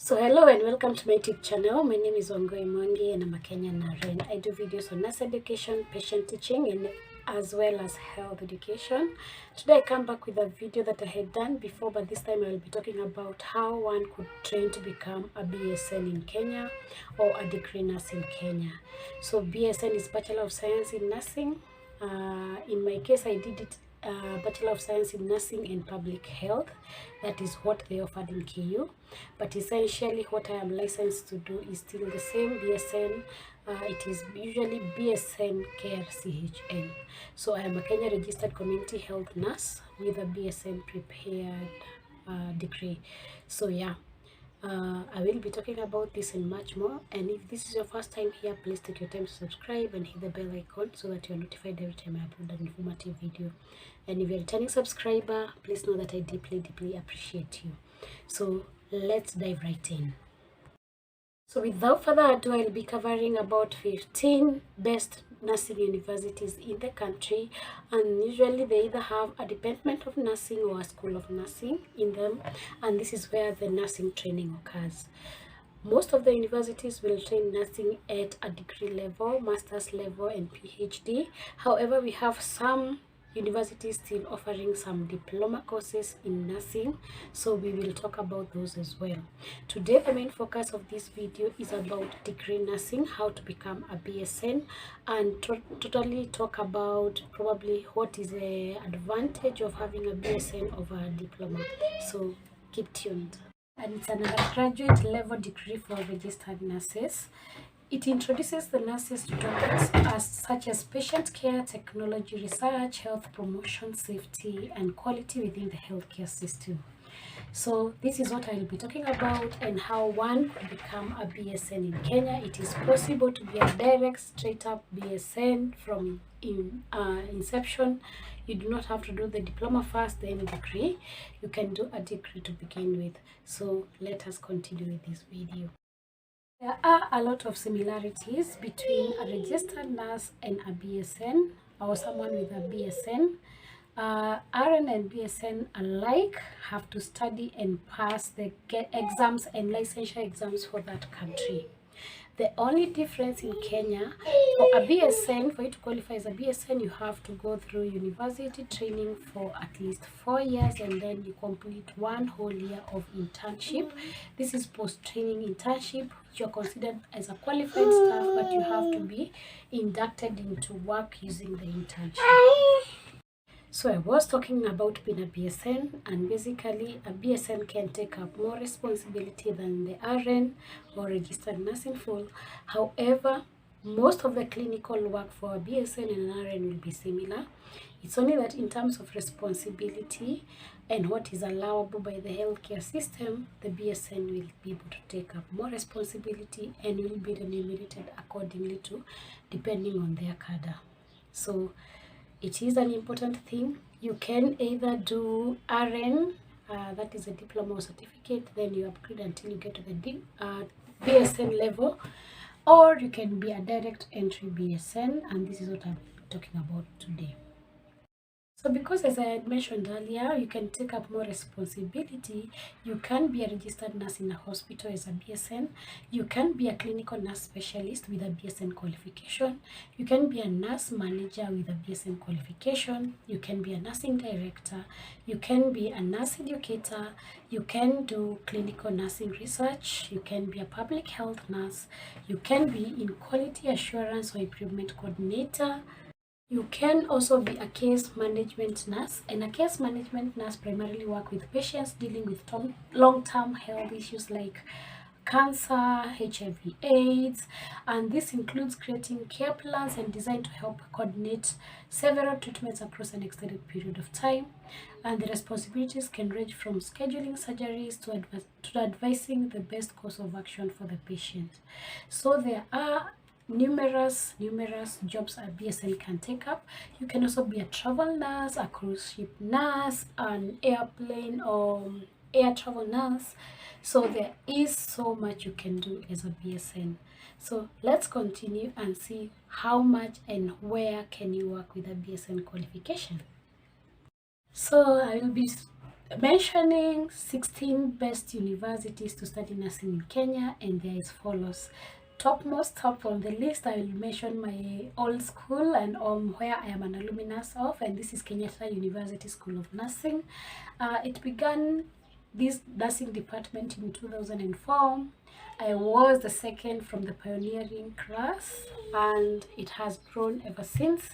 So hello and welcome to my YouTube channel. My name is Wangoi Mwangi and I'm a Kenyan RN. I do videos on nurse education, patient teaching and as well as health education. Today I come back with a video that I had done before, but this time I will be talking about how one could train to become a BSN in Kenya or a degree nurse in Kenya. So BSN is Bachelor of Science in Nursing. In my case, I did it Bachelor of Science in Nursing and Public Health. That is what they offered in KU. But essentially, what I am licensed to do is still the same BSN. It is usually BSN Care CHN. So I am a Kenya registered community health nurse with a BSN prepared degree. So yeah. I will be talking about this and much more. And if this is your first time here, please take your time to subscribe and hit the bell icon so that you are notified every time I upload an informative video. And if you're a returning subscriber, please know that I deeply appreciate you. So let's dive right in. So without further ado, I'll be covering about 15 best nursing universities in the country, and usually they either have a department of nursing or a school of nursing in them, and this is where the nursing training occurs. Most of the universities will train nursing at a degree level, master's level and PhD. However, we have some universities still offering some diploma courses in nursing, so we will talk about those as well. Today the main focus of this video is about degree nursing, how to become a BSN, and totally talk about probably what is the advantage of having a BSN over a diploma. So keep tuned. And it's an undergraduate level degree for registered nurses. It introduces the nurses to topics such as patient care, technology research, health promotion, safety, and quality within the healthcare system. So this is what I will be talking about and how one could become a BSN in Kenya. It is possible to be a direct, straight up BSN from inception. You do not have to do the diploma first, then a degree. You can do a degree to begin with. So let us continue with this video. There are a lot of similarities between a registered nurse and a BSN or someone with a BSN. RN and BSN alike have to study and pass the exams and licensure exams for that country. The only difference in Kenya, for a BSN, for you to qualify as a BSN, you have to go through university training for at least 4 years, and then you complete 1 whole year of internship. This is post-training internship. You're considered as a qualified staff, but you have to be inducted into work using the internship. So I was talking about being a BSN, and basically a BSN can take up more responsibility than the RN or registered nurse in full. However, most of the clinical work for a BSN and an RN will be similar. It's only that in terms of responsibility and what is allowable by the healthcare system, the BSN will be able to take up more responsibility and will be remunerated accordingly to depending on their cadre. So it is an important thing. You can either do RN, that is a diploma or certificate, then you upgrade until you get to the BSN level, or you can be a direct entry BSN, and this is what I'm talking about today. So because, as I had mentioned earlier, you can take up more responsibility. You can be a registered nurse in a hospital as a BSN. You can be a clinical nurse specialist with a BSN qualification. You can be a nurse manager with a BSN qualification. You can be a nursing director. You can be a nurse educator. You can do clinical nursing research. You can be a public health nurse. You can be in quality assurance or improvement coordinator. You can also be a case management nurse, and a case management nurse primarily work with patients dealing with long-term health issues like cancer, HIV, AIDS, and this includes creating care plans and design to help coordinate several treatments across an extended period of time. And the responsibilities can range from scheduling surgeries to advising the best course of action for the patient. So there are numerous jobs a BSN can take up. You can also be a travel nurse, a cruise ship nurse, an airplane or air travel nurse. So there is so much you can do as a BSN. So let's continue and see how much and where can you work with a BSN qualification. So I will be mentioning 16 best universities to study nursing in Kenya, and there is follows. Top on the list, I will mention my old school and where I am an alumnus of, and this is Kenyatta University School of Nursing. It began this nursing department in 2004. I was the second from the pioneering class, and it has grown ever since.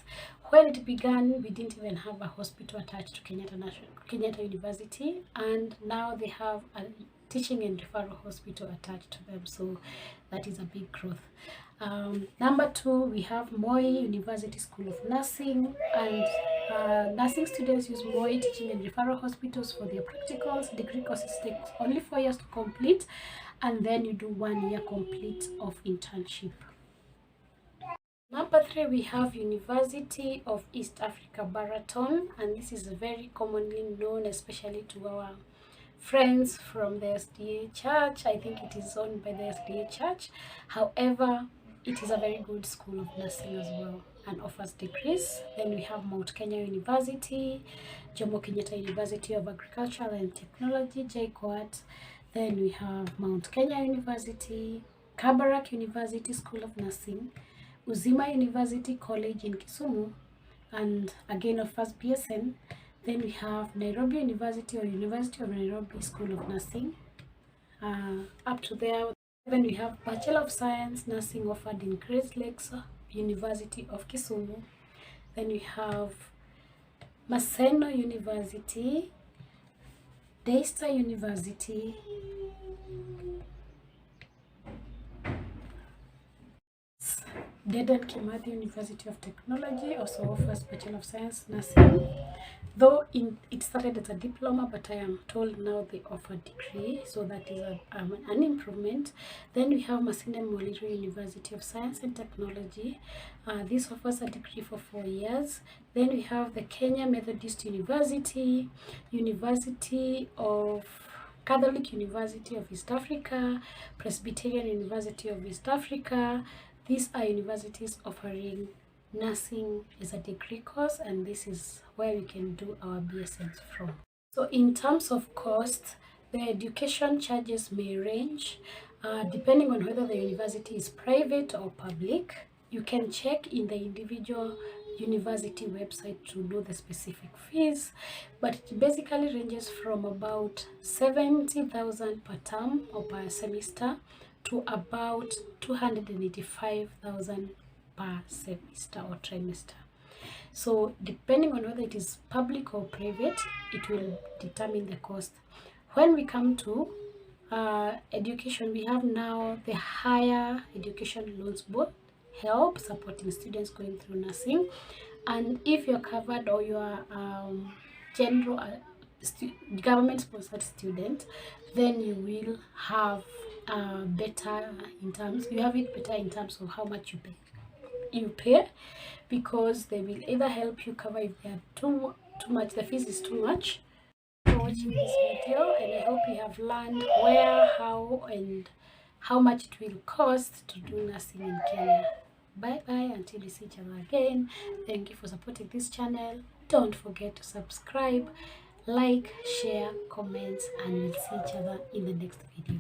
When it began, we didn't even have a hospital attached to Kenyatta University, and now they have a teaching and referral hospital attached to them, so that is a big growth. Number 2, we have Moi University School of Nursing, and nursing students use Moi teaching and referral hospitals for their practicals. Degree courses take only 4 years to complete, and then you do 1 year complete of internship. Number 3, we have University of East Africa Baraton, and this is very commonly known, especially to our friends from the SDA Church. I think it is owned by the SDA Church. However, it is a very good school of nursing as well and offers degrees. Then we have Mount Kenya University, Jomo Kenyatta University of Agriculture and Technology, JKUAT. Then we have Mount Kenya University, Kabarak University School of Nursing, Uzima University College in Kisumu, and again offers BSN. Then we have Nairobi University or University of Nairobi School of Nursing. Up to there. Then we have Bachelor of Science Nursing offered in Grace Lakes University of Kisumu. Then we have Maseno University, Daystar University, Dedan Kimathi University of Technology also offers Bachelor of Science Nursing. Though it started as a diploma, but I am told now they offer degree, so that is an improvement. Then we have Masinde Muliro University of Science and Technology. This offers a degree for 4 years. Then we have the Kenya Methodist University, University of Catholic University of East Africa, Presbyterian University of East Africa. These are universities offering nursing as a degree course, and this is where we can do our BSNs from. So in terms of cost, the education charges may range depending on whether the university is private or public. You can check in the individual university website to know the specific fees, but it basically ranges from about 70,000 per term or per semester to about 285,000 per semester or trimester. So depending on whether it is public or private, it will determine the cost. When we come to education, we have now the Higher Education Loans Board help supporting students going through nursing, and if you're covered or you are general government sponsored student, then you will have better in terms, you have it better in terms of how much you pay, because they will either help you cover if they are too much, the fees is too much. For watching this video, and I hope you have learned where, how, and how much it will cost to do nursing in Kenya. Bye bye until we see each other again. Thank you for supporting this channel. Don't forget to subscribe, like, share, comment, and we'll see each other in the next video.